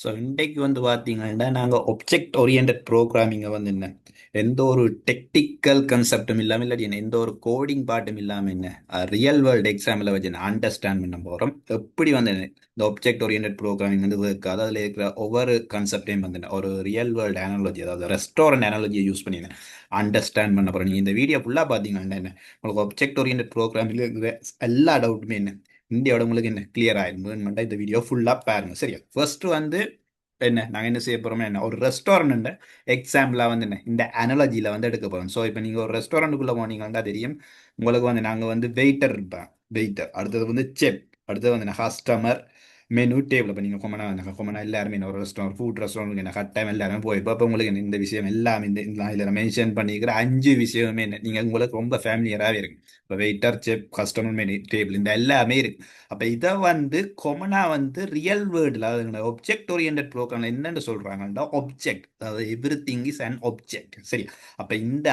So இன்றைக்கு வந்து பார்த்தீங்கன்னா நாங்கள் ஒப்ஜெக்ட் ஓரியன்ட் ப்ரோக்ராமிங்கை வந்து என்ன எந்த ஒரு டெக்னிக்கல் கன்செப்டும் இல்லாமல் இல்லாட்டி என்ன எந்த ஒரு கோடிங் பாட்டும் இல்லாமல் என்ன ரியல் வேர்ல்டு எக்ஸாம்பிள் வச்சு அண்டர்ஸ்டாண்ட் பண்ண போகிறோம். எப்படி வந்து இந்த ஒப்ஜெக்ட் ஓரியன்ட் ப்ரோக்ராமிங் வந்து ஒர்க் ஆகுது, அதில் இருக்கிற ஒவ்வொரு கன்செப்டையும் வந்து ஒரு ரியல் வேர்ல்டு அனாலஜி, அதாவது ரெஸ்டாரண்ட் அனாலஜியை யூஸ் பண்ணி அண்டர்ஸ்டாண்ட் பண்ண போகிறோம். நீங்கள் இந்த வீடியோ ஃபுல்லாக பார்த்தீங்கன்னா என்ன உங்களுக்கு ஒப்ஜெக்ட் ஓரியன்ட் ப்ரோக்ராமில் இருக்கிற எல்லா டவுட்டுமே என்ன இந்தியாவோட உங்களுக்கு என்ன கிளியர் ஆயிடும். வேணுமெண்டா இந்த வீடியோ ஃபுல்லாக பாருங்க. சரியா? ஃபர்ஸ்ட் வந்து என்ன நாங்கள் என்ன செய்ய போறோம்னா என்ன ஒரு ரெஸ்டாரண்ட் எக்ஸாம்பிளா வந்து என்ன இந்த அனாலஜியில வந்து எடுக்க போறோம். ஸோ இப்போ நீங்க ஒரு ரெஸ்டாரண்ட்டுக்குள்ள போனீங்கன்னா தெரியும் உங்களுக்கு வந்து நாங்கள் வந்து வெயிட்டர் இருப்பேன். வெயிட்டர் அடுத்தது வந்து செப், அடுத்தது வந்து கஸ்டமர், மெனு டேபிள். இப்போ நீங்கள் கொமனா எல்லாருமே ஒரு ரெஸ்டாரண்ட் ஃபுட் ரெஸ்டாரண்ட் என்ன கட்டாயம் எல்லாருமே போயிருப்போம். அப்போ உங்களுக்கு இந்த விஷயம் எல்லாமே இந்த இதில் மென்ஷன் பண்ணிக்கிற 5 விஷயமே என்ன நீங்கள் உங்களுக்கு ரொம்ப ஃபேமிலியராகவே இருக்கு. இப்போ வெயிட்டர், செப், கஸ்டமர், மெனு டேபிள் இந்த எல்லாமே இருக்கு. அப்ப இதை வந்து கொமனா வந்து ரியல் வேர்ல்டுல ஒப்ஜெக்ட் ஓரியன்ட் ப்ரோக்ராம்ல என்னன்னு சொல்றாங்கன்னா ஒப்ஜெக்ட், அதாவது every thing is an object. சரி? அப்ப இந்த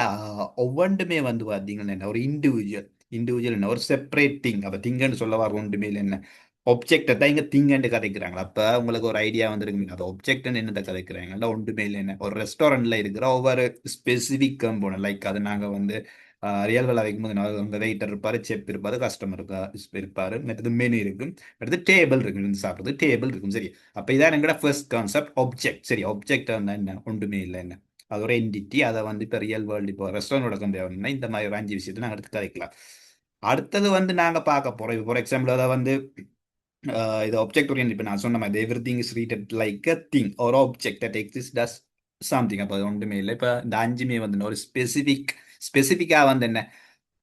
ஒவ்வொன்றுமே வந்து பாத்தீங்கன்னா என்ன ஒரு இண்டிவிஜுவல் என்ன ஒரு செப்பரேட் திங். அப்ப திங்கன்னு சொல்ல வர ஒன்றுமே என்ன ஒப்ஜெக்டை தான் இங்க திங்கன்னு கதைக்கிறாங்க. அப்ப உங்களுக்கு ஒரு ஐடியா வந்துருக்கு அது ஒப்ஜெக்ட் என்னத்தை கதைக்கிறாங்க ஒன்றுமே இல்லை. என்ன ஒரு ரெஸ்டாரண்ட்ல இருக்கிற ஒவ்வொரு ஸ்பெசிபிக் கம்போனன்ட், லைக் அது நாங்க வந்து ரியல் வேலை வைக்கும்போது உங்க வெயிட்டர் இருப்பாரு, செப் இருப்பாரு, கஸ்டமர் இருப்பாரு, மற்றது மெனு இருக்கும், அடுத்து டேபிள் இருக்கு, இருந்து சாப்பிடுறது டேபிள் இருக்கும். சரி? அப்ப இதான் எங்கட ஃபர்ஸ்ட் கான்செப்ட் ஒப்ஜெக்ட். சரி, ஒப்ஜெக்ட் வந்து என்ன ஒன்றுமே இல்லை. என்ன அது ஒரு என்டிட்டி. அதை வந்து இப்போ ரியல் வேர்ல்டு இப்போ ரெஸ்டாரண்டோட கம்பேர் இந்த மாதிரி ஒரு 5 விஷயத்தை நாங்கள் எடுத்து கதைக்கலாம். அடுத்தது வந்து நாங்க பார்க்க போறோம். இப்போ ஃபார் எக்ஸாம்பிள் அதை வந்து இது ஆப்ஜெக்ட் ஓரியன்ட். இப்போ நான் சொன்ன மாதிரி everything is treated like a thing ஒரு object that exist does something. அப்போ அது ஒன்றுமே இல்லை. இப்போ இந்த 5மே வந்து ஒரு ஸ்பெசிஃபிக்காக வந்து என்ன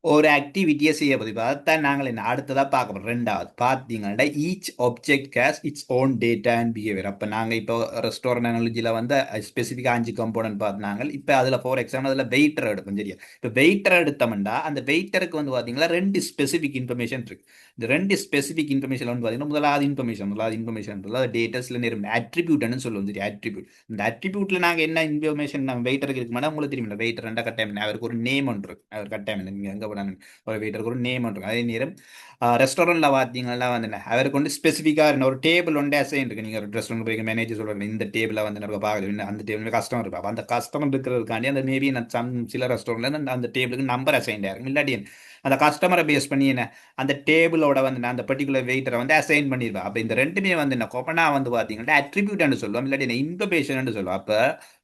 ஒரு ஆக்டிவிட்டியை செய்ய போகுது. இப்போ அதைத்தான் நாங்கள் என்ன அடுத்ததாக பார்க்க போகிறோம். ரெண்டாவது பார்த்தீங்கன்னா each object has its own data and behaviour. அப்போ நாங்கள் இப்போ ரெஸ்டாரண்ட் அனாலஜியில் வந்து ஸ்பெசிஃபிக்காக 5 கம்போனன்ட் பார்த்தாங்க. இப்போ அதில் ஃபார் எக்ஸாம்பிள் அதில் வெயிட்டர் எடுப்போம். சரியா? இப்போ வெயிட்டர் எடுத்தோம்னா அந்த வெயிட்டருக்கு வந்து பார்த்தீங்கன்னா 2 ஸ்பெசிஃபிக் இன்ஃபர்மேஷன் இருக்கு. இந்த 2 ஸ்பெசிஃபிக் இன்ஃபர்மேஷன் வந்து பார்த்தீங்கன்னா முதலாவது இன்ஃபர்மேஷன் டேட்டஸ்ல நேரம் ஆட்ரிபியூட்னு சொல்லுவோம். சரி, ஆட்ரிபியூட். இந்த ஆட்ரிபியூட்ல நாங்கள் என்ன இன்ஃபர்மேஷன் நம்ம வெயிட்டருக்கு இருக்குமானா உங்களுக்கு தெரியும். வெயிட்டர் ரெண்டா கட்டாயம் அவருக்கு ஒரு நேம் ஒன்று இருக்கு. அவர் கட்டாயம் நீங்க எங்க போனாங்க ஒரு வெயிட்டருக்கு ஒரு நேம் ஒன்று. அதே நேரம் ரெஸ்டாரண்ட்ல பார்த்தீங்கன்னா வந்து அவருக்கு வந்து ஸ்பெசிஃபிக்காக ஒரு டேபிள் ஒன்றே அசைன் இருக்கு. நீங்க ஒரு ரெஸ்டாரண்ட் போய் மேனேஜர் சொல்றாங்க இந்த டேபிள வந்து நம்ம பார்க்கல, அந்த டேபிள் கஸ்டமர் இருப்பா. அந்த கஸ்டமர் இருக்கிறதுக்காண்டி அந்த மேபி சில ரெஸ்டாரண்ட்ல அந்த டேபிளுக்கு நம்பர் அசைன் ஆகும். இல்லாட்டி அந்த கஸ்டமரை பேஸ் பண்ணி என்ன அந்த டேபிளோட வந்து நான் அந்த பர்டிகுலர் வெயிட்டரை வந்து அசைன் பண்ணிடுவேன். அப்போ இந்த ரெண்டுமே வந்து என்ன கொப்பனா வந்து பார்த்தீங்கன்னா அட்ரிபியூட்னு சொல்லுவோம், இல்லாட்டி என்ன இன்ஃபர்மேஷன் சொல்லுவோம். அப்போ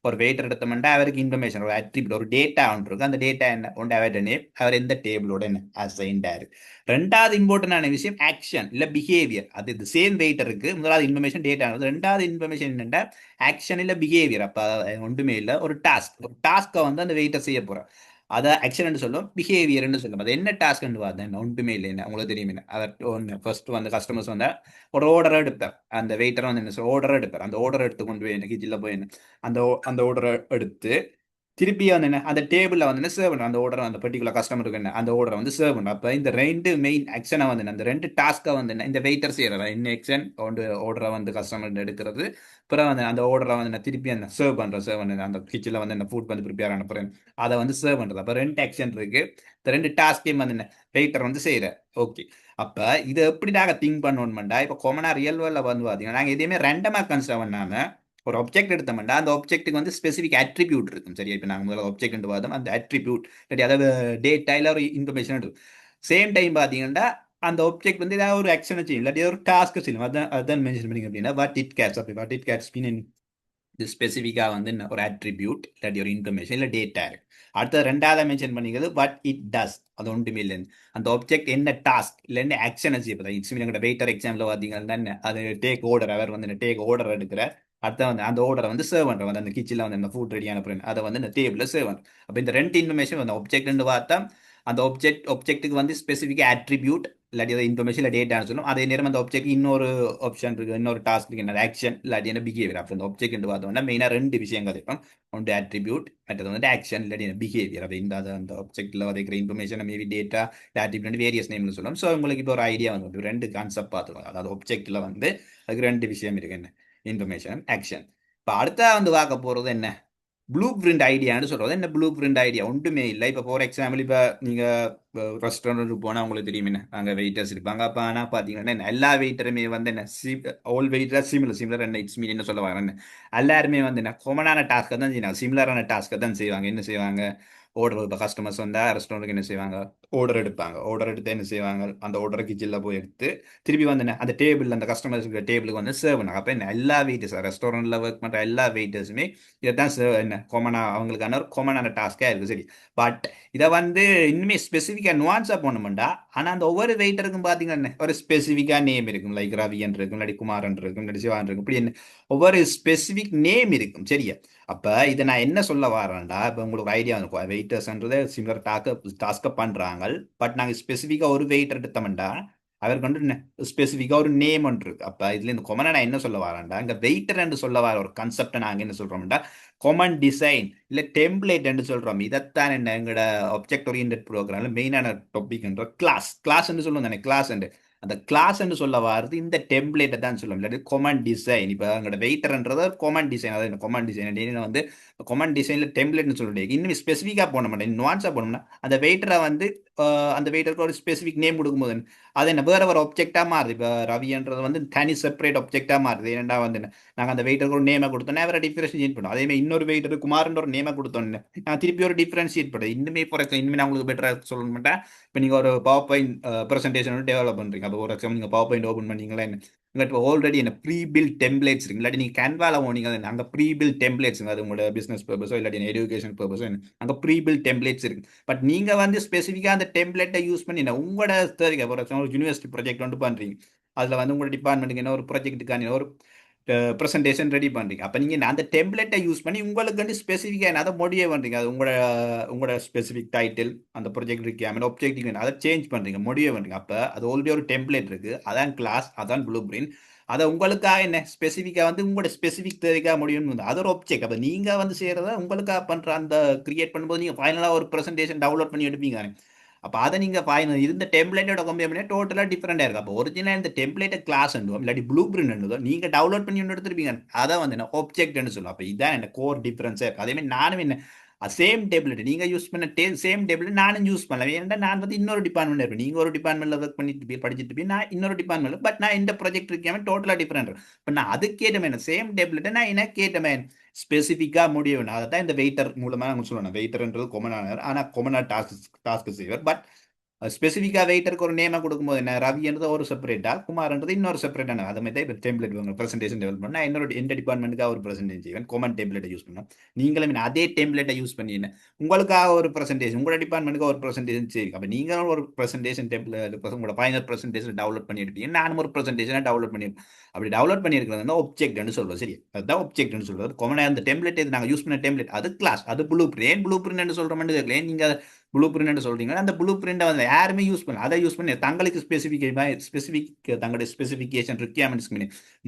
ஒரு வெயிட்டர் எடுத்தோம்னா அவருக்கு இன்ஃபர்மேஷன் ஒரு அட்ரிபியூட் ஒரு டேட்டா ஒன்று இருக்கு. அந்த டேட்டா என்ன ஒன்று அவர்கிட்ட நேம், அவர் எந்த டேபிளோட என்ன அசைன்டாரு. ரெண்டாவது இம்பார்ட்டன்டான விஷயம் ஆக்ஷன் இல்ல பிஹேவியர். அது இது சேம் வெயிட்டருக்கு முதலாவது இன்ஃபர்மேஷன் டேட்டா, ரெண்டாவது இன்ஃபர்மேஷன் என்னென்னா ஆக்ஷன் இல்ல பிஹேவியர். அப்போ ஒன்றுமே இல்லை, ஒரு டாஸ்க்கை வந்து அந்த வெயிட்டர் செய்ய போகிறோம். அதை ஆக்ஷன் சொல்லும், பிஹேவியர்னு சொல்லும். அது என்ன டாஸ்க்னு பார்த்தேன் ஒன்றுமே இல்லை. என்ன உங்களுக்கு தெரியும் என்ன அதை ஒன்று ஃபர்ஸ்ட் வந்து கஸ்டமர்ஸ் வந்து ஒரு ஆர்டரை எடுப்பார். அந்த வெயிட்டர் வந்து என்ன ஆர்டர் எடுப்பார். அந்த ஆர்டர் எடுத்து கொண்டு போய் என்ன கிச்சனில் போய் என்ன அந்த அந்த ஆர்டரை எடுத்து திருப்பி வந்து என்ன அந்த டேபிளில் வந்து என்ன சர்வ் பண்ணும். அந்த ஆர்டர் அந்த பர்டிகுலர் கஸ்டமருக்கு என்ன அந்த ஆர்டரை வந்து சர்வ் பண்ணும். அப்போ இந்த ரெண்டு மெயின் ஆக்ஷனை வந்து அந்த 2 டாஸ்க்கை வந்து என்ன இந்த வெயிட்டர் செய்யறது. என்ன ஆக்ஷன் ஒன்று ஆர்டரை வந்து கஸ்டமர் எடுக்கிறது, அப்புறம் வந்து அந்த ஆர்டரை வந்து நான் திருப்பி அந்த சர்வ் பண்ண அந்த கிச்சனில் வந்து என்ன ஃபுட் வந்து ப்ரிப்பேர் அனுப்புறேன், அதை வந்து சர்வ் பண்றது. அப்போ 2 ஆக்ஷன் இருக்கு. இந்த 2 டாஸ்கையும் வந்து என்ன வெயிட்டர் வந்து செய்யற. ஓகே. அப்ப இதை எப்படி நாங்கள் திங்க் பண்ணணும்டா இப்போ காமனா ரியல் வேர்ல்ட்ல வந்து பார்த்தீங்கன்னா நாங்கள் எதையுமே ரெண்டமா கன்சிடர் பண்ணாம ஒரு ஆப்ஜெக்ட் எடுத்தோம்னா அந்த ஆப்ஜெக்ட்டுக்கு வந்து ஸ்பெசிஃபிக் அட்ரிபியூட் இருக்கும். சரியா? இப்போ நாங்கள் முதல்ல ஆப்ஜெக்ட் பார்த்தோம், அந்த அட்ரிபியூட் இல்லாட்டி அதாவது டேட்டா இல்லை ஒரு இன்ஃபர்மேஷன் இருக்கும். சேம் டைம் பார்த்தீங்கன்னா அந்த ஆப்ஜெக்ட் வந்து ஏதாவது ஒரு ஆக்ஷன் செய்யும், இல்லாட்டி ஒரு டாஸ்க் செய்யும். அதான் மென்ஷன் பண்ணிங்க அப்படின்னா வாட் இட் கேட்ஸ். அப்படி வாட் இட் கேட்ஸ் மீன் இது ஸ்பெசிஃபிக்காக வந்து ஒரு அட்ரிபியூட் இல்லாட்டி ஒரு இன்ஃபர்மேஷன் இல்லை டேட்டா இருக்கு. அடுத்தது ரெண்டாவது மென்ஷன் பண்ணிக்கிறது வாட் இட் டஸ். அது ஒன்றுமே இல்லை, அந்த ஆப்ஜெக்ட் என்ன டாஸ்க் இல்லை என்ன ஆக்ஷனை செய்யப்போதா. இட்ஸ் மீன் வெயிட்டர் எக்ஸாம்பிள் பார்த்தீங்கன்னா அது டேக் ஆர்டர், அவர் வந்து டேக் ஆர்டர் எடுக்கிற அடுத்த வந்து அந்த ஆர்டரை வந்து சர்வ் பண்ணுறோம். வந்து அந்த கிச்சனில் வந்து அந்த ஃபுட் ரெடியான பிறகு அதை வந்து இந்த டேபிளில் சர்வ் பண்ணுறோம். அப்போ இந்த 2 இன்ஃபர்மேஷன் வந்து ஆப்ஜெக்ட்னு பார்த்தா அந்த ஆப்ஜெக்ட்டுக்கு வந்து ஸ்பெசிஃபிக் அட்ரிபியூட் இல்லாட்டி அதை இன்ஃபர்மேஷன் இல்லை டேட்டான்னு சொல்லும். அதே நேரம் அந்த ஆப்ஜெக்ட் இன்னொரு ஆப்ஷன் இருக்கு, இன்னொரு டாஸ்க் இருக்கு, என்ன ஆக்ஷன் இல்லாட்டி என்ன பிஹேவியர். அப்போ இந்த ஆப்ஜெக்ட் பார்த்தோம்னா மெயினாக 2 விஷயங்கள் இருக்கும். ஒன்று அட்ரிபியூட், மற்றது வந்து ஆக்ஷன் இல்லாட்டி என்ன பிஹேவியர். அப்போ இந்த அந்த ஆப்ஜெக்ட்ல வதைக்கிற information maybe data attribute various நேம்னு சொல்லும். ஸோ உங்களுக்கு இப்போ ஒரு ஐடியா வந்து 2 கான்செப்ட் பார்த்துருவோம். அதாவது ஆப்ஜெக்ட்ல வந்து அதுக்கு 2 விஷயம் இருக்கு, என்ன இன்ஃபர்மேஷன் ஆக்ஷன். இப்போ அடுத்தா வந்து பார்க்க போறது என்ன ப்ளூ பிரிண்ட் ஐடியான்னு சொல்றது. என்ன ப்ளூ பிரிண்ட் ஐடியா? ஒன்றுமே இல்லை. இப்போ ஃபார் எக்ஸாம்பிள், இப்போ நீங்கள் ரெஸ்டாரண்ட்டுக்கு போனால் உங்களுக்கு தெரியும் என்ன, அங்கே வெயிட்டர்ஸ் இருப்பாங்க. அப்போ ஆனால் பார்த்தீங்கன்னா என்ன, எல்லா வெயிட்டருமே வந்து என்ன ஆல் வெயிட்டர் சிமிலர் என்ன இட்ஸ் மீன் என்ன சொல்ல வரேன், எல்லாருமே வந்து என்ன காமனான டாஸ்க்கை தான் செய்வாங்க, சிமிலரான டாஸ்க்கை தான் செய்வாங்க. என்ன செய்வாங்க? ஆர்டர், இப்போ கஸ்டமர்ஸ் வந்தால் ரெஸ்டாரண்ட்டுக்கு என்ன செய்வாங்க, ஆர்டர் எடுப்பாங்க. ஆர்டர் எடுத்து என்ன செய்வாங்க, அந்த ஆர்டரை கிச்சனில் போய் எடுத்து திருப்பி வந்து என்ன அந்த டேபிள், அந்த கஸ்டமர்ஸ் டேபிளுக்கு வந்து சர்வ் பண்ணாங்க. அப்போ என்ன எல்லா வெயிட்டர்ஸ், ரெஸ்டாரண்ட்டில் ஒர்க் பண்ணுற எல்லா வெயிட்டர்ஸுமே இதுதான் என்ன காமனாக அவங்களுக்கான ஒரு காமனான டாஸ்க்காக இருக்குது. சரி, பட் இதை வந்து இன்னுமே ஸ்பெசிஃபிக்காக நுவான்ஸாக போனோம்டா, ஆனால் அந்த ஒவ்வொரு வெயிட்டருக்கும் பார்த்தீங்கன்னா ஒரு ஸ்பெசிஃபிக்காக நேம் இருக்கும். லைக் ரவியன் இருக்கும், இல்லாட்டி குமாரன் இருக்கும், இல்லாட்டி சிவான் இருக்கும். இப்படி என்ன ஒவ்வொரு ஸ்பெசிஃபிக் நேம் இருக்கும். சரியா? அப்போ இதை நான் என்ன சொல்ல வரேன்டா, இப்போ உங்களுக்கு ஐடியா இருக்கும், வெயிட்டர்ஸ்ன்றது சிமிலர் டாஸ்க்கை பண்ணுறாங்க. பட் நாங்கள் ஸ்பெசிஃபிக்காக ஒரு வெயிட்டர் எடுத்தோம்டா, அவருக்கு வந்து ஸ்பெசிஃபிக்காக ஒரு நேம் ஒன்று இருக்கு. அப்போ இதுல இந்த கொமனை நான் என்ன சொல்ல வரேன்டா, இங்கே வெயிட்டர் என்று சொல்ல வர ஒரு கான்செப்டை நாங்கள் என்ன சொல்கிறோம்டா, கொமன் டிசைன் இல்லை டெம்ப்ளேட் என்று சொல்கிறோம். இதைத்தான் என்ன எங்களோட ஆப்ஜெக்ட் ஓரியன்ட் ப்ரோக்ராம்ல மெயினான டாபிக்ன்ற கிளாஸ் என்று சொல்லுவோம் தானே, கிளாஸ் என்று. அந்த கிளாஸ் என்று சொல்ல வாரது இந்த டெம்ப்ளேட்டை தான் சொல்லுவோம், இல்லாட்டி கொமன் டிசைன். இப்போ எங்களோட வெயிட்டர்ன்றது ஒரு கொமன் டிசைன். அதாவது கொமன் டிசைன் வந்து கொமன் டிசைனில் டெம்ப்ளேட்னு சொல்லிட்டு இன்னும் ஸ்பெசிஃபிக்காக போன மாட்டேன், நுவான்ஸாக போனோம்னா அந்த வெயிட்டரை வந்து அந்த வெயிட்டருக்கு ஒரு ஸ்பெசிஃபிக் நேம் கொடுக்கும்போது அது என்ன வேற ஒரு ஒப்ஜெக்டாக மாறுது. இப்போ ரவின்றது வந்து தனி செப்பரேட் ஒப்ஜெக்டாக மாறுது. ஏன்னா வந்து நாங்கள் அந்த வெயிட்டருக்கு ஒரு நேமை கொடுத்தோன்னே வேற டிஃபரன்ஷியேட் பண்ணுவோம். அதேமாதிரி இன்னொரு வெயிட்டர் குமார்ன்ற ஒரு நேமை கொடுத்தோன்னே நான் திருப்பி ஒரு டிஃபரன்ஷியேட் பண்ணுறது. இன்னுமே ஃபார் எக்ஸாம்பிள், இனிமேல் நான் உங்களுக்கு பெட்டராக சொல்ல மாட்டேன். இப்போ நீங்கள் ஒரு பவர் பாயிண்ட் ப்ரெசன்டேஷன் டெவலப் பண்ணுறீங்க. அப்போ ஒரு எக்ஸாம்பிள் நீங்கள் பவர் பாயிண்ட் ஓப்பன் பண்ணீங்களா என்ன, உங்கள்கிட்ட ஆல்ரெடி என்ன ப்ரீ பில் டெம்ப்ளேட்ஸ் இருக்கு. இல்லாட்டி நீங்கள் கேன்வால போனீங்க, அங்கே ப்ரீ பில் டெம்ப்ளேட்ஸ், அது உங்களோட பிஸ்னஸ் பர்பஸோ இல்லாட்டி எஜுகேஷன் பர்பஸோ அங்கே ப்ரீ பில் டெம்ப்ளேட்ஸ் இருக்கு. பட் நீங்கள் வந்து ஸ்பெசிஃபிக்காக அந்த டெம்ப்ளேட்டை யூஸ் பண்ணி உங்களோட தேவைக்கு, ஃபார் எக்ஸாம்பிள் யூனிவர்சிட்டி ப்ராஜெக்ட் வந்து பண்ணுறீங்க, அதில் வந்து உங்களோட டிபார்ட்மெண்ட்டுக்கு என்ன ஒரு ப்ராஜெக்ட்டுக்கான ஒரு ப்ரெசன்டேஷன் ரெடி பண்ணுறீங்க. அப்போ நீங்கள் அந்த டெம்ப்ளேட்டை யூஸ் பண்ணி உங்களுக்கு வந்து ஸ்பெசிஃபிக்காக என்ன அதை மோடிஃபை பண்ணுறீங்க. அது உங்களோட ஸ்பெசிஃபிக் டைட்டில், அந்த ப்ராஜெக்ட் ரிக்யர்மெண்ட், ஆப்ஜெக்டிவ் அதை சேஞ்ச் பண்ணுறீங்க, மோடிஃபை பண்ணுறீங்க. அப்போ அது ஆல்ரெடி ஒரு டெம்ப்ளேட் இருக்குது, அதான் கிளாஸ், அதான் ப்ளூ பிரிண்ட். அதை உங்களுக்காக என்ன ஸ்பெசிஃபிக்காக வந்து உங்களோட ஸ்பெசிஃபிக் தேவைக்காக முடியும். அது ஒரு ஆப்ஜெக்ட். அப்போ நீங்கள் வந்து செய்கிறத உங்களுக்காக பண்ணுற அந்த கிரியேட் பண்ணும்போது நீங்கள் ஃபைனலாக ஒரு ப்ரெசன்டேஷன் டவுன்லோட் பண்ணி எடுப்பீங்க. அப்போ அதை நீங்கள் ஃபைனல் இருந்த டெம்ப்ளேட்டோட கம்பேர் பண்ணி டோட்டலாக டிஃப்ரெண்டாக இருக்குது. அப்போ ஒரிஜினல் இந்த டெம்ப்ளேட்டை கிளாஸ் என்னுவோம், இல்லாட்டி ப்ளூ பிரிண்ட் என்னதோ நீங்கள் டவுன்லோட் பண்ணி ஒன்று எடுத்துருப்பீங்க, அதை வந்து என்ன ஆப்ஜெக்ட்னு சொல்லுவோம். அப்போ இதுதான் என்ன கோர் டிஃப்ரென்ஸாக இருக்குது. அதேமாதிரி நானும் என்ன சேம் டேப்லெட் நீங்கள் யூஸ் பண்ண சேம் டேப்லெட் நானும் யூஸ் பண்ணலாம். ஏன்னா நான் வந்து இன்னொரு டிபார்ட்மெண்ட் இருப்பேன், நீங்கள் ஒரு டிபார்ட்மெண்ட்டில் ஒர்க் பண்ணிட்டு படிச்சுட்டு போய் நான் இன்னொரு டிபார்ட்மெண்ட், பட் நான் இந்த ப்ராஜெக்ட் இருக்காம டோட்டலாக டிஃப்ரெண்ட். இப்போ நான் அதுக்கேற்ற மாதிரி சேம் டேப்லெட்டை நான் என்ன கேட்ட மாதிரி ஸ்பெசிஃபிக்காக முடியும். அதை தான் இந்த வெயிட்டர் மூலமாக நாங்கள் சொல்லணும். வெயிட்டர்ன்றது கொமனான, ஆனால் கொமனாக டாஸ்க் செய்வார். பட் ஸ்பெசிஃபிக்காக வெயிட்டருக்கு ஒரு நேமை கொடுக்கும்போது என்ன, ரவின்றது ஒரு செப்பரேட்டாக, குமார்ன்றது இன்னொரு செப்பரேட்டான. அது மாதிரி தான் இப்போ டெம்ப்ளேட் உங்கள் ப்ரெசன்டேஷன் டெவலப் பண்ணால் என்னோட எந்த டிபார்ட்மெண்ட்டுக்காக ஒரு ப்ரெசன்டேஷன் செய்வேன், காமன் டெம்ப்ளேட்டை யூஸ் பண்ணோம். நீங்களும் அதே டெம்ப்ளேட்டை யூஸ் பண்ணி என்ன உங்களுக்காக ஒரு ப்ரெசன்டேஷன், உங்களோட டிபார்ட்மெண்ட்டுக்கு ஒரு ப்ரெசன்டேஷன் செய்யும். அப்போ நீங்களும் ஒரு ப்ரெசன்டேஷன் டெம்ப்ளேட், உங்களோட ஃபைனல் ப்ரெசன்டேஷன் டெவலப் பண்ணி எடுப்பீங்க, நானும் ஒரு ப்ரெசன்டேஷனை டெவலப் பண்ணி. அப்படி டெவலப் பண்ணியிருக்கிறது வந்து ஆப்ஜெக்ட்னு சொல்லுவோம். சரி, அதுதான் ஆப்ஜெக்ட்னு சொல்றது. காமனாக அந்த டெம்ப்ளேட் இது நாங்கள் யூஸ் பண்ண டெம்ப்ளேட், அது கிளாஸ், அது ப்ளூ பிரிண்ட். ஏன் ப்ளூ பிரிண்ட் சொல்கிற மாதிரி தெரியல, நீங்கள் ப்ளூ பிரிண்ட் சொல்றீங்க, அந்த ப்ளூ பிரிண்டை வந்து யாருமே யூஸ் பண்ணல. அதை யூஸ் பண்ணி தங்களுக்கு ஸ்பெசிஃபிக் தங்களுடைய ஸ்பெசிஃபிகேஷன் ரிக்யர்மெண்ட்ஸ்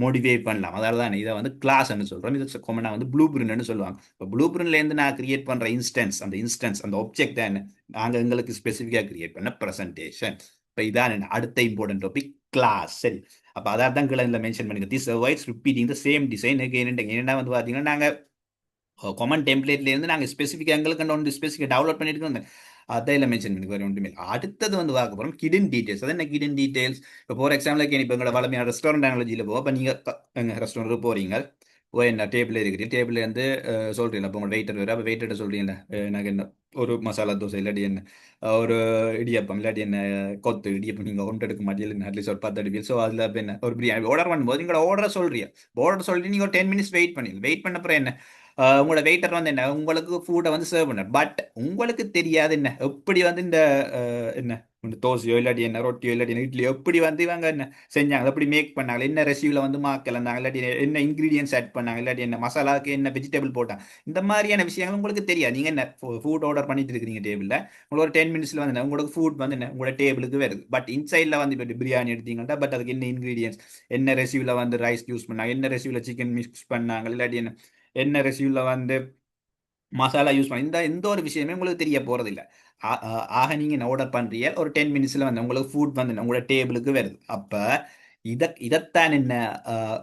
மோடிஃபை பண்ணலாம். அதால தான் இதை வந்து கிளாஸ்ன்னு சொல்றோம். இது காமனாக வந்து ப்ளூ பிரிண்ட்னு சொல்லுவாங்க. இப்போ ப்ளூ பிரிண்ட்லேருந்து நான் கிரியேட் பண்ற இன்ஸ்டன்ஸ் அந்த ஆப்ஜெக்ட் தான் என்ன நாங்கள் எங்களுக்கு ஸ்பெசிஃபிக்காக கிரியேட் பண்ண ப்ரெசன்டேஷன். இப்போ இதான் என்ன அடுத்த இம்பார்ட்டன்ட் டாபிக், கிளாஸ். சரி, அப்போ அதான் தான் கிளை மென்ஷன் பண்ணுங்க. This avoids repeating the same design என்னென்னா வந்து பார்த்தீங்கன்னா நாங்கள் காமன் டெம்ப்ளேட்லேருந்து நாங்கள் ஸ்பெசிஃபிக்காக எங்களுக்கு ஒன்று ஸ்பெசிஃபிக்காக டெவலப் பண்ணிட்டு அதையில் மென்ஷன் பண்ணி வேறு ஒன்றுமே. அடுத்தது வந்து பார்க்க போகிறோம் கிடன் டீடைல்ஸ். அது என்ன கிடன் டீடைல்ஸ்? இப்போ ஃபார் எக்ஸாம்பிள் இப்போ எங்களோட வளமையான ரெஸ்டாரண்ட் அனாலஜியில் போவோம். இப்போ நீங்கள் எங்கள் ரெஸ்டாரண்ட்டுக்கு போகிறீங்க, என்ன டேபிள் இருக்கிறீங்க, டேபிள் வந்து சொல்கிறீங்களா, இப்போ உங்கள் வெயிட்டர் வேறு, அப்போ வெயிட்டர்கிட்ட சொல்கிறீங்களா எனக்கு என்ன ஒரு மசாலா தோசை, இல்லாட்டி என்ன ஒரு இடியப்பம், இல்லாட்டி என்ன கொத்து இடியப்பம் நீங்கள் ஒன்று எடுக்க மாட்டீங்க, அட்லீஸ்ட் ஒரு 10 அடி. ஸோ அதில் இப்போ என்ன ஒரு பிரியாணி ஆர்டர் பண்ணும்போது நீங்களோட ஆர்டரை சொல்கிறீங்க. ஆர்டர் சொல்லிட்டு நீங்கள் ஒரு 10 மினிட்ஸ் வெயிட் பண்ணி வெயிட் பண்ண அப்புறம் என்ன உங்களோட வெயிட்டர் வந்து என்ன உங்களுக்கு ஃபுட்டை வந்து சர்வ் பண்ண. பட் உங்களுக்கு தெரியாது என்ன எப்படி வந்து இந்த என்ன இந்த தோசையோ இல்லாட்டி என்ன ரொட்டியோ இல்லாட்டி என்ன இட்லியோ எப்படி வந்து இவங்க என்ன செஞ்சாங்க, எப்படி மேக் பண்ணாங்க, என்ன ரெசிபியில் வந்து மாக்கலந்தாங்க, இல்லாட்டி என்ன இன்க்ரீடியன்ஸ் ஆட் பண்ணாங்க, இல்லாட்டி என்ன மசாலாவுக்கு என்ன வெஜிடபிள் போட்டாங்க, இந்த மாதிரியான விஷயங்கள் உங்களுக்கு தெரியாது. நீங்கள் என்ன ஃபுட் ஆர்டர் பண்ணிட்டு இருக்கிறீங்க டேபிளில், உங்களுக்கு ஒரு 10 மினிட்ஸில் வந்து உங்களுக்கு ஃபுட் வந்து என்ன உங்களோட டேபிளுக்கு வருது. பட் இன்சைடில் வந்து இப்போ பிரியாணி எடுத்தீங்கன்னா பட் அதுக்கு என்ன இன்க்ரீடியன்ஸ், என்ன ரெசிபியில் வந்து ரைஸ் யூஸ் பண்ணாங்க, என்ன ரெசிபியில் சிக்கன் மிக்ஸ் பண்ணாங்க, இல்லாட்டி என்ன என்ன ரெசிபியில் வந்து மசாலா யூஸ் பண்ண, எந்த ஒரு விஷயமே உங்களுக்கு தெரிய போகிறது இல்லை. ஆக நீங்கள் ஆர்டர் பண்ணுறீங்க, ஒரு 10 மினிட்ஸில் வந்து உங்களுக்கு ஃபுட் வந்து உங்களோட டேபிளுக்கு வருது. அப்போ இதைத்தான் என்ன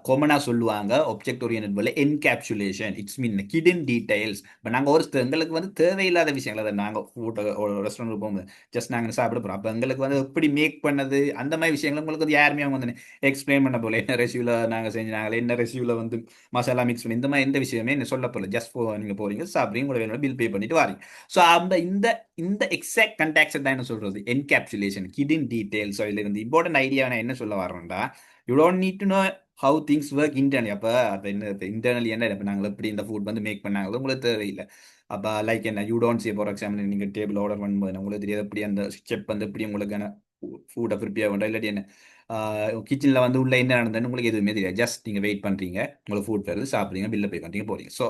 காமனா சொல்லுவாங்க ஆப்ஜெக்ட் ஓரியன்ட் போல encapsulation. It's mean hidden details. இப்போ நாங்கள் எங்களுக்கு வந்து தேவையில்லாத விஷயங்கள் அதை நாங்கள் ஃபுட் ரெஸ்டாரண்ட் போகும்போது ஜஸ்ட் நாங்கள் சாப்பிட போகிறோம். அப்போ எங்களுக்கு வந்து எப்படி மேக் பண்ணது அந்த மாதிரி விஷயங்கள் உங்களுக்கு வந்து யாருமே அவங்க வந்து எக்ஸ்பிளைன் பண்ண போல, என்ன ரெசியூவில் நாங்கள் செஞ்சாங்களே, என்ன ரெசியூவில் வந்து மசாலா மிக்ஸ் பண்ணி இந்த மாதிரி எந்த விஷயமே என்ன சொல்ல போகல. ஜஸ்ட் நீங்கள் போறீங்க, சாப்பிட்றீங்க, உங்களை வேணும் பில் பே பண்ணிட்டு வாரீங்க. ஸோ அந்த இந்த இந்த எக்ஸாக்ட் கண்டாக்ட் தான் என்ன சொல்றது என்கேப்சுலேஷன், கிடன் டீடைல்ஸ். இதுல இருந்து இம்பார்ட்டன்ட் ஐடியா நான் என்ன சொல்ல வரேன்டா, you don't need to know how things work internally. அப்போ அப்போ என்ன இன்டர்னலி என்ன இப்போ நாங்கள் எப்படி இந்த ஃபுட் வந்து மேக் பண்ணாங்களோ உங்களுக்கு தேவையில்லை. அப்போ லைக் என்ன you don't say for example நீங்கள் டேபிள் ஆர்டர் பண்ணும்போது உங்களுக்கு தெரியாது எப்படி அந்த செப் வந்து எப்படி உங்களுக்கு ஃபுட்டை ப்ரிப்பேர் பண்ணுறோம், இல்லாட்டி என்ன கிச்சனில் வந்து உள்ள என்ன நடந்ததுன்னு உங்களுக்கு எதுவுமே தெரியாது. ஜஸ்ட் நீங்கள் வெயிட் பண்ணுறீங்க, உங்களுக்கு ஃபுட் வருது, சாப்பிட்றீங்க, பில்லை பே பண்ணுறீங்க, போறீங்க. ஸோ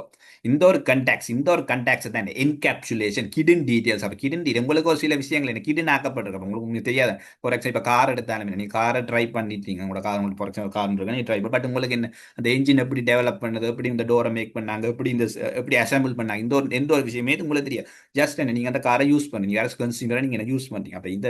இந்த ஒரு கண்டாக்ட்ஸ் தான் என்கேப்சுலேஷன், கிடன் டீடைல்ஸ். அப்போ கிடன் டீடைல் உங்களுக்கு ஒரு சில விஷயங்கள் என்ன கிடன் ஆக்கப்பட்டிருக்கும் உங்களுக்கு தெரியாது. ஃபார் எக்ஸாம்பிள் இப்போ கார் எடுத்தாலும் நீங்கள் காரை ட்ரை பண்ணிட்டீங்க, உங்களோட கார் உங்களுக்கு ஃபார் எக்ஸாம்பிள் கார் இருக்கு, நீ ட்ரை பண்ணி, பட் உங்களுக்கு என்ன அந்த என்ஜின் எப்படி டெவலப் பண்ணது, எப்படி இந்த டோரை மேக் பண்ணாங்க, எப்படி இந்த எப்படி அசம்பிள் பண்ணாங்க, எந்த ஒரு விஷயமே உங்களுக்கு தெரியாது. ஜஸ்ட் என்ன நீங்கள் அந்த காரை யூஸ் பண்ணுங்க, யாராவது கன்சியூமராக நீங்கள் யூஸ் பண்ணுறீங்க. அப்போ இந்த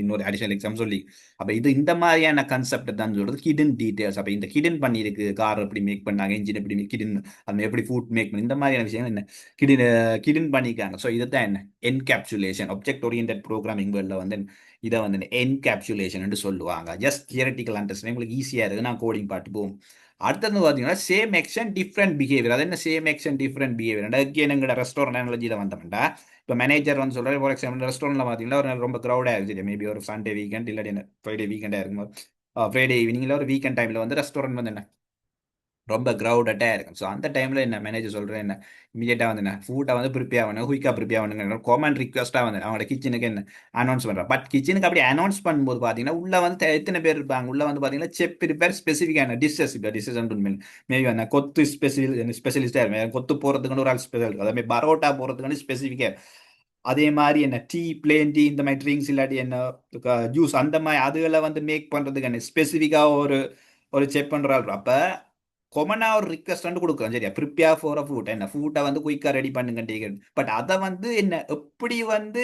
இன்னொரு அடிஷனல் எக்ஸாம் சொல்லி அப்போ இந்த மாதிரியான கன்செப்ட் தான் சொல்றது கிடன் டீடைல்ஸ். அப்போ இந்த கிடன் பண்ணியிருக்கு, கார் எப்படி மேக் பண்ணாங்க, என்ஜின் எப்படி கிடன், அது எப்படி ஃபுட் மேக் பண்ணி, இந்த மாதிரியான விஷயங்கள் என்ன கிடன் கிடன் பண்ணிக்காங்க. ஸோ இதுதான் என்ன என்கேப்சுலேஷன். ஆப்ஜெக்ட் ஓரியன்ட் ப்ரோக்ராமிங் வேர்ல்டில் வந்து இதை வந்து என்கேப்சுலேஷன் சொல்லுவாங்க. ஜஸ்ட் தியரட்டிக்கல் அண்டர்ஸ்டாண்டிங் உங்களுக்கு ஈஸியாக இருக்குது. நான் கோடிங் பாட்டு போகும். அடுத்தது பார்த்தீங்கன்னா சேம் ஆக்ஷன் டிஃப்ரெண்ட் பிஹேவியர். அது என்ன same action different behaviour? Again எங்களோட ரெஸ்டாரண்ட் அனாலஜியில் வந்தோம்டா, இப்போ மேனேஜர் வந்து சொல்கிறார் ஃபார் எக்ஸாம்பிள் ரெஸ்டாரண்ட்டில் பார்த்தீங்கன்னா ஒரு ரொம்ப க்ரௌடாக இருக்குது, மேபி ஒரு சண்டே வீக்கெண்ட் இல்லாட்டி என்ன ஃப்ரைடே வீக்கெண்டாக இருக்கும்போது, ஃப்ரைடே ஈவினிங்கில் ஒரு வீக்கெண்ட் டைமில் வந்து ரெஸ்டாரண்ட் வந்து என்ன ரொம்ப க்ரௌடட்டாக இருக்கும். ஸோ அந்த டைமில் என்ன மேனேஜர் சொல்கிறேன் என்ன இமீடியட்டாக வந்து என்ன ஃபுட்டை வந்து ப்ரிப்பேர் பண்ணணும், குயிக்காக ப்ரிப்பேர் பண்ணுங்கிற காமன் ரிக்வஸ்ட்டாக வந்து அவங்களோட கிச்சனுக்கு என்ன அனௌன்ஸ் பண்ணுறேன். பட் கிச்சனுக்கு அப்படி அனௌன்ஸ் பண்ணும்போது பார்த்தீங்கன்னா உள்ள வந்து எத்தனை பேர் இருப்பாங்க, உள்ள வந்து பார்த்தீங்கன்னா செப் ப்ரிப்பேர் ஸ்பெசிஃபிக்கான டிஷ்ஷஸ். இப்போ டிஷ்ஷஸ் மேபி வந்து கொத்து ஸ்பெஷலிஸ்டாக இருக்கும், கொத்து போகிறதுக்குன்னு ஒரு ஆள் ஸ்பெஷல் இருக்கும், அதே மாதிரி பரோட்டா போகிறதுக்குன்னு ஸ்பெசிஃபிக்காக. அதே மாதிரி என்ன டீ, பிளேன் டீ, இந்த மாதிரி ட்ரிங்க்ஸ் இல்லாட்டி என்ன ஜூஸ் அந்த மாதிரி அதுகளை வந்து மேக் பண்ணுறதுக்கு என்ன ஸ்பெசிஃபிக்காக ஒரு ஒரு செக் பண்ணுறாள். அப்போ கொமனா ஒரு ரிக்வெஸ்ட் வந்து கொடுக்குறோம், சரியா, ப்ரிப்பேர் ஃபார் அ ஃபுட், என்ன ஃபுட்டை வந்து குயிக்காக ரெடி பண்ணுங்க. பட் அதை வந்து என்ன எப்படி வந்து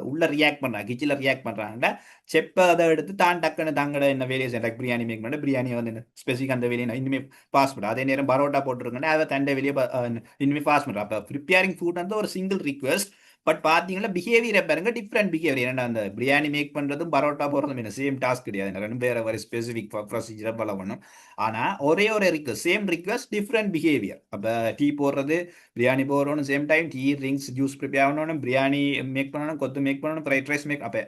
உள்ள ரியாக்ட் பண்ணுறாங்க, கிச்சனில் ரியாக்ட் பண்ணுறாங்கன்னா செப்பை அதை எடுத்து தான் டக்குன்னு தாங்கட என்ன வேலையை செய்யறாங்க, பிரியாணி மேக் பண்ண பிரியாணி வந்து என்ன ஸ்பெசிஃபிக் அந்த வேலையை இனிமேல் பாஸ் பண்ணுறேன். அதே நேரம் பரோட்டா போட்டுருக்கேன்னா அதை தண்டை வெளியே இனிமேல் பாஸ் பண்ணுறேன். அப்போ ப்ரிப்பேரிங் ஃபுட் வந்து ஒரு சிங்கிள் ரிக்வெஸ்ட். பட் பார்த்தீங்கன்னா பிஹேவியரை பாருங்க டிஃப்ரெண்ட் பிஹேவியர். ஏன்னா அந்த பிரியாணி மேக் பண்ணுறதும் பரோட்டா போடுறதும் என்ன சேம் டாஸ்க் கிடையாது, ரெண்டு பேரை வரை ஸ்பெசிஃபிக் ப்ரொசீஜரை ஃபாலோ பண்ணும். ஆனால் ஒரே ஒரு request, same request different behaviour. அப்போ டீ போடுறது, பிரியாணி போடணும், same time tea, drinks, juice prepare பண்ணணும், பிரியாணி மேக் பண்ணணும், கொத்து மேக் பண்ணணும், ஃப்ரைட் ரைஸ் மேக். அப்போ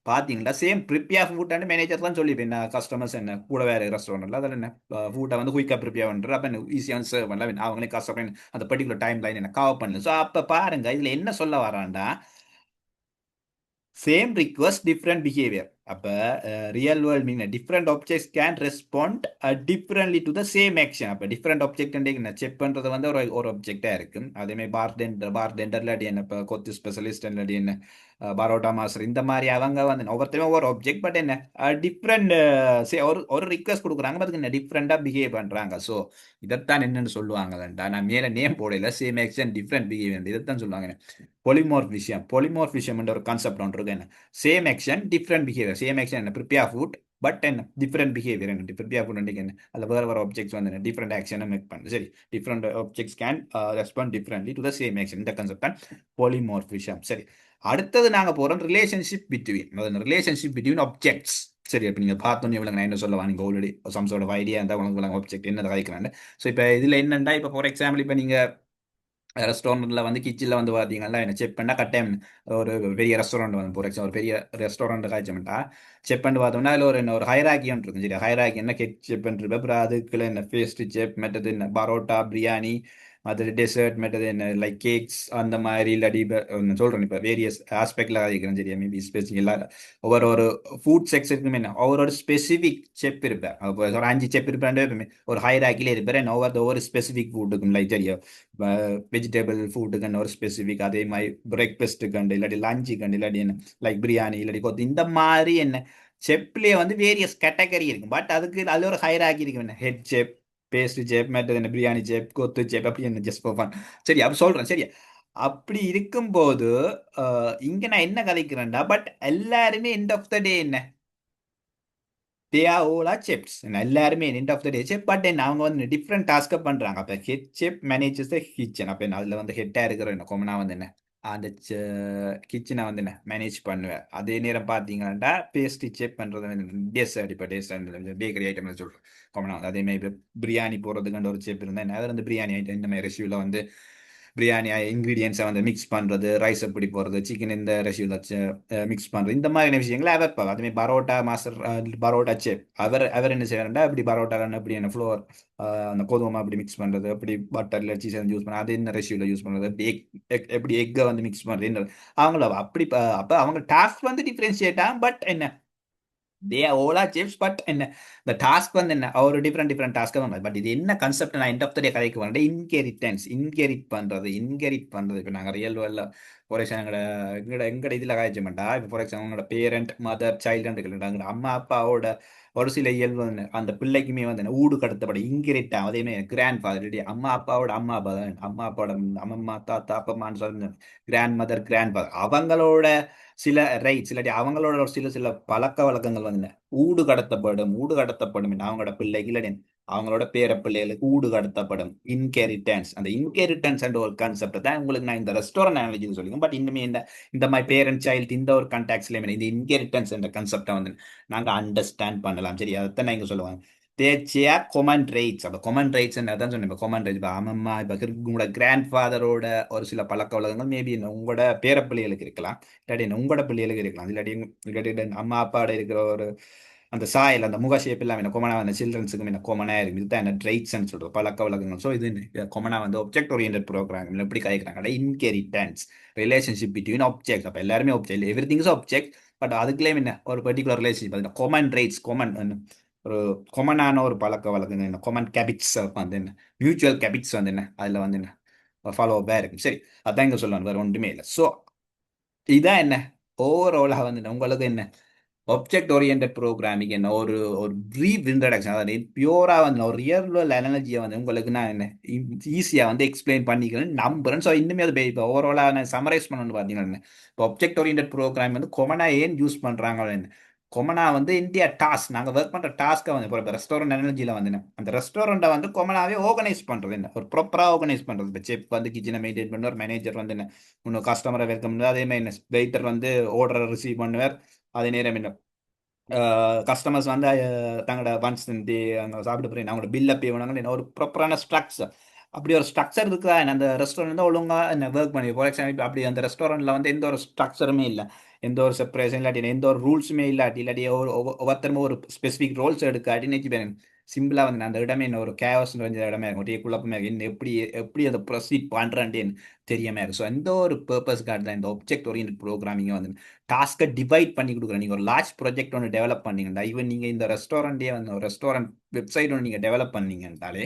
பார்த்தீங்களா same prepare food and manager தான் சொல்லிட்டு என்ன கஸ்டமர்ஸ் என்ன கூட வேறு ரெஸ்டாரண்ட்ல அதில் என்ன ஃபுட்டை வந்து குயிக்காக ப்ரிப்பேர் பண்ணுறது. அப்போ என்ன ஈஸியாக சர்வ் பண்ணல, அவங்களே கஷ்டப்பட அந்த பர்டிகுலர் டைம் லைன் என்ன கவர் பண்ணல. ஸோ அப்போ பாருங்க இதில் என்ன சொல்ல வரான்டா, சேம் ரிக்வஸ்ட் டிஃப்ரெண்ட் பிஹேவியர். அப்போ real world mean different objects can respond differently to the same action. அப்போ டிஃப்ரெண்ட் ஆப்ஜெக்ட் என்ன செக் பண்ணுறது வந்து ஒரு ஆப்ஜெக்டாக இருக்கும். அதேமாதிரி பார் டெண்டர் இல்லாட்டி என்ன இப்போ கொத்து ஸ்பெஷலிஸ்ட் இல்லாட்டி என்ன பரோட்டா மாஸ்டர் இந்த மாதிரி அவங்க வந்து ஒவ்வொருத்தருமே ஒவ்வொரு ஆப்ஜெக்ட். பட் என்ன டிஃப்ரெண்ட் ஒரு ரிக்வஸ்ட் கொடுக்குறாங்க, அதுக்கு என்ன டிஃப்ரெண்டாக பிஹேவ் பண்ணுறாங்க. ஸோ இதைத்தான் என்னன்னு சொல்லுவாங்கடா, நான் மேலே நேம் போடல, சேம் ஆக்ஷன் டிஃப்ரெண்ட் பிஹேவியர் இதைத்தான் சொல்லுவாங்க. பொலிமார்ஃபிஷம் என்ற ஒரு கான்செப்ட் ஒன்று இருக்கு. என்ன same action different behaviour. Same action என்ன ப்ரிப்பேர் ஃபுட், பட் என்ன டிஃப்ரெண்ட் பிஹேவியர். என்ன ப்ரிப்பேர் ஃபுட் என்ன அதில் வேறு ஆப்ஜெக்ட்ஸ் வந்து டிஃப்ரெண்ட் ஆக்ஷனை மேக் பண்ணுது. சரி, different objects can respond differently to the same action. இந்த கான்செப்ட் தான் பொலிமார்ஃபிஷம். சரி, அடுத்தது நாங்கள் போகிறோம் ரிலேஷன்ஷிப் பிட்வீன் ஆப்ஜெக்ட்ஸ். சரி, இப்போ நீங்கள் பார்த்தோன்னே இவ்வளோ நான் என்ன சொல்லுவாங்க, நீங்கள் ஆல்ரெடி சம்ஸோட ஐடியா இருந்தால் உங்களுக்கு ஆப்ஜெக்ட் என்ன கதைக்கிறாங்க. ஸோ இப்போ இதில் என்னென்னா, இப்போ ஃபார் எக்ஸாம்பிள் இப்போ நீங்கள் ரெஸ்டாரண்ட்டில் வந்து கிச்சனில் வந்து பார்த்தீங்கன்னா என்ன செக் பண்ணால் கட்டாயம் ஒரு பெரிய ரெஸ்டாரண்ட் வந்து ஃபார் எக்ஸாம்பிள் ஒரு பெரிய ரெஸ்டாரண்ட் காய்ச்சமெண்டா செக் பண்ணி பார்த்தோம்னா அதில் ஒரு ஹைராக்கி ஒன்று இருக்கும். சரி, ஹைராக்கி என்ன கெக் செக் பண்ணிருப்பேன், அப்புறம் அதுக்குள்ள என்ன பேஸ்ட்ரி செப், மற்றது என்ன பரோட்டா, பிரியாணி, மற்றது டெசர்ட், மற்றது என்ன லைக் கேக்ஸ் அந்த மாதிரி இல்லாட்டி இப்போ சொல்கிறேன் இப்போ வேரியஸ் ஆஸ்பெக்டில் காய்க்கிறேன். சரியா, மேபி ஸ்பெசிஃபிக் இல்லை ஒவ்வொரு ஒரு ஃபுட் செக்ஷனுக்குமே என்ன ஒவ்வொரு ஸ்பெசிஃபிக் செப் இருப்பேன். அப்போ ஒரு 5 செப் இருப்பேன், ஒரு ஹைராக்கிலே இருப்பேன். ஒவ்வொரு ஸ்பெசிஃபிக் ஃபுட்டுக்கும் லைக் சரியா வெஜிடபிள் ஃபுட்டுக்குன்னு ஒரு ஸ்பெசிஃபிக், அதே மாதிரி பிரேக்ஃபாஸ்ட்டுக்கு கண்டு இல்லாட்டி லஞ்சு கண்டு இல்லாட்டி என்ன லைக் பிரியாணி இல்லாட்டி கொத்து இந்த மாதிரி என்ன செப்லேயே வந்து வேரியஸ் கேட்டகரி இருக்கும். பட் அதில் ஒரு ஹைராக்கி இருக்கும். என்ன ஹெட் செப், பேஸ்ட்ரி செப், மற்றது என்ன பிரியாணி செப், கொத்து செப், அப்படி என்ன ஜஸ்ட் ஃபார் ஃபன். சரி, அப்போ சொல்கிறேன். சரியா, அப்படி இருக்கும்போது இங்கே நான் என்ன கதைக்கிறேன்டா, பட் எல்லாருமே எண்ட் ஆஃப் த டே என்ன they are all are chefs எல்லாருமே end of the day chef. But என்ன அவங்க வந்து டிஃப்ரெண்ட் டாஸ்க்கை பண்ணுறாங்க. அப்போ head chef manages the kitchen. அப்போ என்ன அதில் வந்து ஹெட்டாக இருக்கிற என்ன கொமனா வந்து என்ன அந்த கிச்சனை வந்து என்ன மேனேஜ் பண்ணுவேன். அதே நேரம் பார்த்தீங்கன்னா பேஸ்ட்ரி செப் பண்ணுறது டேஸ்ட் அடிப்பா டேஸ்ட் பேக்கரி ஐட்டம் சொல்கிறேன் கொமனா வந்து. அதே மாதிரி இப்போ பிரியாணி போடுறதுக்கான ஒரு செப் இருந்தால் என்ன அதில் வந்து பிரியாணி ஐட்டம் இந்த மாதிரி ரெசியூவில் வந்து பிரியாணி இன்க்ரீடியன்ஸை வந்து மிக்ஸ் பண்ணுறது, ரைஸ் எப்படி போடுறது, சிக்கன் இந்த ரெசியூவில் மிக்ஸ் பண்ணுறது, இந்த மாதிரியான விஷயங்களை அவர் பார்ப்பார். அதுமாதிரி பரோட்டா மாஸ்டர் பரோட்டா செப் அவர் என்ன செய்வாருன்னா அப்படி பரோட்டாவில் எப்படி என்ன ஃப்ளோர் அந்த கோதுமை அப்படி மிக்ஸ் பண்ணுறது, எப்படி பட்டரில் சீஸ் யூஸ் பண்ணுறது, அது என்ன ரெசியூவில் யூஸ் பண்ணுறது, எப்படி எப்படி எக்கை வந்து மிக்ஸ் பண்ணுறது, அவங்கள அப்படி அப்போ அவங்க டாஸ்க் வந்து டிஃப்ரென்ஷியேட்டா. பட் என்ன they R Ola chips. But என்ன இந்த டாஸ்க் வந்து என்ன ஒரு டிஃப்ரெண்ட் டாஸ்க்காக வந்து. பட் இது என்ன கான்செப்ட் நான் எண்ட் ஆஃப் த டே கதைக்கு வரேன். இன்கெரிட் பண்ணுறது. இப்போ நாங்கள் ரியல் வேர்ல்டில் ஃபார் எக்ஸாம்பிள் எங்கட இதில் காய்ச்ச மாட்டா. இப்போ ஃபார் எக்ஸாம்பிள் உங்களோட பேரண்ட் மதர் சைல்டுன்னு எங்களோட அம்மா அப்பாவோட ஒரு சில இயல்பு வந்து அந்த பிள்ளைக்குமே வந்து ஊடு கடத்தப்படும் இன்கெரிட் ஆகும். அதேமாதிரி கிராண்ட் ஃபாதர் அம்மா அப்பாவோட அம்மா அப்பா தான் அம்மா அப்பாவோட அம்மம்மா தாத்தா அப்பம்மான்னு சொல்லி கிராண்ட் மதர் கிராண்ட் ஃபாதர் அவங்களோட சில ரைட்ஸ் இல்லாட்டி அவங்களோட ஒரு சில சில பழக்க வழக்கங்கள் வந்து ஊடு கடத்தப்படும் அவங்களோட பிள்ளைக்கு இல்லாட்டி அவங்களோட பேர பிள்ளைகளுக்கு ஊடு கடத்தப்படும். இன்கெரிட்டன்ஸ். அந்த இன்கெரிட்டன்ஸ் அண்ட் ஒரு கான்செப்ட் தான் உங்களுக்கு நான் இந்த ரெஸ்டாரண்ட் அனாலஜின்னு சொல்லியிருக்கேன். பட் இன்னுமே இந்த மாதிரி பேரண்ட் சைல்டு இந்த ஒரு கான்டாக்ட்ஸ்லேயே இந்த இன்கெரிட்டன்ஸ் என்ற கான்செப்டை வந்து நாங்கள் அண்டர்ஸ்டாண்ட் பண்ணலாம். சரி, அதைத்தான் நான் இங்கே சொல்லுவாங்க. தேர்ச்சியா கொமன் ரைட்ஸ். அப்போ கொமன் ரைட்ஸ் தான் சொன்னேன். இப்போ கொமன் ரைட்ஸ் இப்போ அம்மம்மா இப்போ உங்களோட கிராண்ட் ஃபாதரோட ஒரு சில பழக்க வழக்கங்கள் மேபி உங்களோட பேரப்பிள்ளைகளுக்கு இருக்கலாம், இல்லாட்டி உங்களோட பிள்ளைகளுக்கு இருக்கலாம், இல்லாட்டி அம்மா அப்பாவோட இருக்கிற ஒரு அந்த சாயல் அந்த முக ஷேப் எல்லாம் என்ன கொமனா அந்த சில்ட்ரன்ஸுக்கும் என்ன கொமனா இருக்கு. இதுதான் என்ன ட்ரைட்ஸ்ன்னு சொல்றோம், பழக்க வழக்கங்கள். ஸோ இது கொமனா வந்து ஒப்ஜெக்ட் ஓரியன்ட் ப்ரோக்ராம் எப்படி கதைக்கிறாங்க இன்கெரிட்டன்ஸ் ரிலேஷன்ஷிப் பிட்வீன் ஆப்ஜெக்ட். அப்போ எல்லாருமே object, everything is object. But அதுக்குள்ளேயும் என்ன ஒரு particular relationship common rights common ஒரு கொமனான ஒரு பழக்க வழக்கங்கள் என்ன கொமன் கேபிட்ஸ் வந்து என்ன மியூச்சுவல் கேபிட்ஸ் வந்து என்ன அதில் வந்து என்ன ஃபாலோ இருக்கும். சரி, அதான் இங்கே சொல்லணும், வேறு ஒன்றுமே இல்லை. ஸோ இதான் என்ன ஓவராலாக வந்து உங்களுக்கு என்ன ஆப்ஜெக்ட் ஓரியன்ட் ப்ரோக்ராமிங் என்ன ஒரு ஒரு ப்ரீஃப் இன்ட்ரடக்ஷன். அதாவது பியூரா வந்து ஒரு ரியல் வேர்ல்ட் அனாலஜியை வந்து உங்களுக்கு நான் என்ன ஈஸியாக வந்து எக்ஸ்பிளைன் பண்ணிக்கிறேன் நம்புறேன். ஸோ இன்னுமே அது இப்போ ஓவராலாக நான் சமரைஸ் பண்ணணும்னு பார்த்தீங்கன்னா இப்போ ஆப்ஜெக்ட் ஓரியன்ட் ப்ரோக்ராம் வந்து கொமனா ஏன் யூஸ் பண்ணுறாங்க. கொமனா வந்து இந்தியா டாஸ்க் நாங்கள் ஒர்க் பண்ணுற டாஸ்க்கை வந்து இப்போ ரெஸ்டாரண்ட் அனாலஜியில் வந்து அந்த ரெஸ்டாரண்ட்டை வந்து கொமனாவே ஆர்கனைஸ் பண்ணுறது என்ன ஒரு ப்ராப்பராக ஆர்கனைஸ் பண்ணுறது. இப்போ செப் வந்து கிச்சனை மெயின்டைன் பண்ணுவார், மேனேஜர் வந்து என்ன இன்னும் கஸ்டமரை வெல்கம் பண்ணுவார், அதே மாதிரி என்ன வெயிட்டர் வந்து ஆர்டரை ரிசீவ் பண்ணுவார், அதே நேரம் என்ன கஸ்டமர்ஸ் வந்து தங்களோட ஒன்ஸ் அங்கே சாப்பிட்டு போய் அவங்களோட பில்லை பே பண்ணாங்க ஒரு ப்ராப்பரான ஸ்ட்ரக்சர். அப்படி ஒரு ஸ்ட்ரக்சர் இருக்குதா அந்த ரெஸ்டாரண்ட் வந்து ஒழுங்காக என்ன ஒர்க் பண்ணி. ஃபார் எக்ஸாம்பிள் அப்படி அந்த ரெஸ்டாரண்ட்டில் வந்து எந்த ஒரு ஸ்ட்ரக்சருமே இல்லை, எந்த ஒரு செப்பரேஷன் இல்லாட்டி எந்த ஒரு ரூல்ஸுமே இல்லாட்டி ஒவ்வொருத்தருமே ஒரு ஸ்பெசிஃபிக் ரோல்ஸ் எடுக்காட்டி நினைச்சு சிம்பிளாக வந்து அந்த இடமே என்ன ஒரு கேவஸ் கொஞ்ச இடமே இருக்கும், ஒரே குழப்பமே இருக்கும், என்ன எப்படி எப்படி அதை ப்ரொசீட் பண்ணுறேன்னு தெரியாமல் இருக்கும். ஸோ எந்த ஒரு பர்பஸ்க்காக தான் இந்த ஆப்ஜெக்ட் ஓரியன்ட் ப்ரோக்ராமிங்கை வந்து டாஸ்க்கை டிவைட் பண்ணி கொடுக்குறேன். நீங்கள் ஒரு லார்ஜ் ப்ராஜெக்ட் ஒன்று டெவலப் பண்ணீங்கன்னா ஈவன் நீங்கள் இந்த ரெஸ்டாரண்ட்டே வந்து ஒரு ரெஸ்டாரண்ட் வெப்சைட் ஒன்று நீங்கள் டெவலப் பண்ணீங்கன்றாலே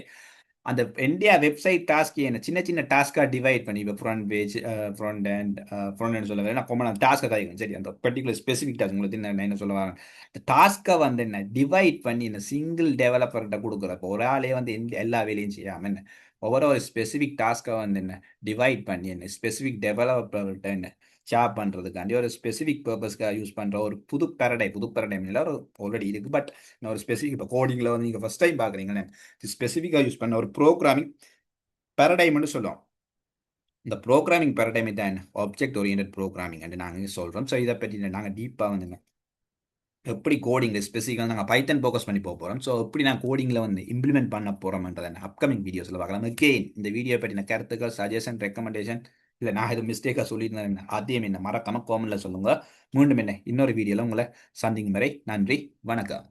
அந்த இந்தியா வெப்சைட் டாஸ்க் என்ன சின்ன சின்ன டாஸ்க்காக டிவைட் பண்ணி இப்போ ஃப்ரண்ட் பேஜ் ஃப்ரண்ட் சொல்ல வேறு நான் டாஸ்க்கை காய்க்கும். சரி, அந்த பர்டிகுலர் ஸ்பெசிஃபிக் டாஸ்க் உங்களுக்கு என்ன சொல்ல வரேன். இந்த டாஸ்க்கை வந்து என்ன டிவைட் பண்ணி இந்த சிங்கிள் டெவலப்பர்கிட்ட கொடுக்குறப்போ ஒரு ஆளே வந்து எல்லா வேலையும் செய்யாமல் என்ன ஒவ்வொரு ஸ்பெசிஃபிக் டாஸ்க்கை வந்து என்ன டிவைட் பண்ணி என்ன ஸ்பெசிஃபிக் டெவலப்பர்கிட்ட என்ன ஷேர் பண்ணுறதுக்காண்டி ஒரு ஸ்பெசிஃபிக் பர்பஸ்க்காக யூஸ் பண்ணுற ஒரு புது பேரடைம் இல்லை ஒரு ஆல்ரெடி இருக்குது. பட் நான் ஒரு ஸ்பெசிஃபிக் இப்போ கோடிங்கில் வந்து நீங்கள் ஃபஸ்ட் டைம் பார்க்குறீங்களே ஸ்பெசிஃபிக்காக யூஸ் பண்ண ஒரு ப்ரோக்ராமிங் பேரடைம்னு சொல்லுவோம். இந்த ப்ரோக்ராமிங் பேரடைம் தான் என்ன ஆப்ஜெக்ட் ஓரியன்ட் ப்ரோக்ராமிங் என்று நாங்கள் சொல்கிறோம். ஸோ இதை பற்றி நாங்கள் டீப்பாக வந்து எப்படி கோடிங்கில் ஸ்பெசிஃபிக்காக நாங்கள் பைத்தன் ஃபோக்கஸ் பண்ணி போக போகிறோம். ஸோ எப்படி நான் கோடிங்கில் வந்து இம்ப்ளிமெண்ட் பண்ண போகிறோம்ன்றதை அப்கமிங் வீடியோஸில் பார்க்கலாம். அகெயின் இந்த வீடியோ பற்றின கருத்துக்கள் சஜஷன் ரெக்கமெண்டேஷன் இல்லை நான் எதுவும் மிஸ்டேக்காக சொல்லியிருந்தேன் அதையும் என்ன மறக்காமல் காமெண்ட்டில் சொல்லுங்கள். மீண்டும் என்ன இன்னொரு வீடியோவில் உங்களை சந்திக்கும் வரை நன்றி, வணக்கம்.